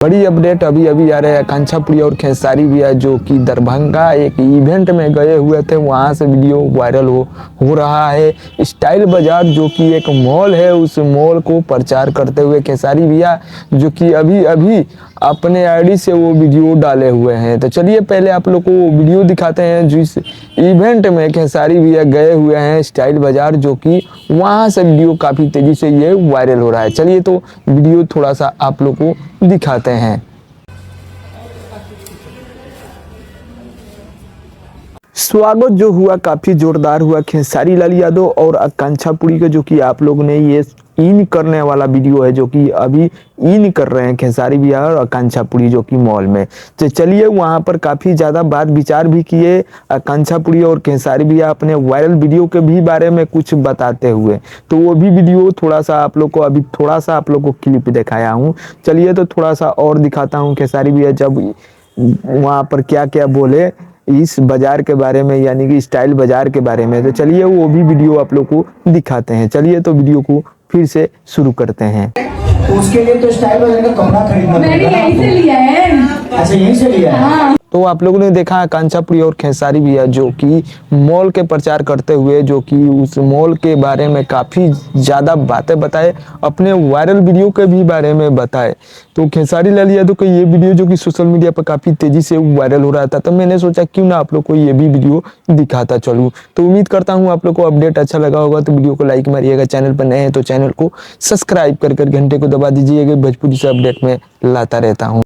बड़ी अपडेट अभी अभी आ रहे हैं। आकांक्षापुरी और खेसारी भैया जो कि दरभंगा एक इवेंट में गए हुए थे, वहां से वीडियो वायरल हो रहा है। स्टाइल बाजार जो कि एक मॉल है, उस मॉल को प्रचार करते हुए खेसारी भैया जो कि अभी अभी अपने आईडी से वो वीडियो डाले हुए हैं। तो चलिए पहले आप लोग को वीडियो दिखाते हैं जिस इवेंट में खेसारी भैया गए हुए हैं, स्टाइल बाजार, जो कि वहां से वीडियो काफ़ी तेज़ी से ये वायरल हो रहा है। चलिए तो वीडियो थोड़ा सा आप लोग को दिखाते हैं। स्वागत जो हुआ काफ़ी जोरदार हुआ खेसारी लाल यादव और आकांक्षापुरी का, जो कि आप लोगों ने ये इन करने वाला वीडियो है, जो कि अभी इन कर रहे हैं खेसारी भैया और आकांक्षापुरी जो कि मॉल में। तो चलिए वहां पर काफ़ी ज़्यादा बात विचार भी किए आकांक्षापुरी और खेसारी भैया अपने वायरल वीडियो के भी बारे में कुछ बताते हुए। तो वो भी वीडियो थोड़ा सा आप लोग को अभी थोड़ा सा आप लोग को क्लिप दिखाया हूँ। चलिए तो थोड़ा सा और दिखाता हूँ खेसारी भैया जब वहाँ पर क्या क्या बोले इस बाजार के बारे में, यानी कि स्टाइल बाजार के बारे में। तो चलिए वो भी वीडियो आप लोग को दिखाते हैं। चलिए तो वीडियो को फिर से शुरू करते हैं। तो उसके लिए तो स्टाइल बाजार का कपड़ा खरीदना पड़ेगा। मैंने यहीं से लिया है। अच्छा, यहीं से लिया है। हाँ। तो आप लोगों ने देखा आकांक्षापुरी और खेसारी भैया जो कि मॉल के प्रचार करते हुए, जो कि उस मॉल के बारे में काफ़ी ज़्यादा बातें बताए, अपने वायरल वीडियो के भी बारे में बताए। तो खेसारी लाल यादव का ये वीडियो जो कि सोशल मीडिया पर काफ़ी तेज़ी से वायरल हो रहा था, तो मैंने सोचा क्यों ना आप लोग को ये भी वीडियो दिखाता चलूँ। तो उम्मीद करता हूँ आप लोग को अपडेट अच्छा लगा होगा। तो वीडियो को लाइक मारिएगा, चैनल पर नए हैं तो चैनल को सब्सक्राइब कर घंटे को दबा दीजिएगा। भोजपुरी से अपडेट में लाता रहता हूँ।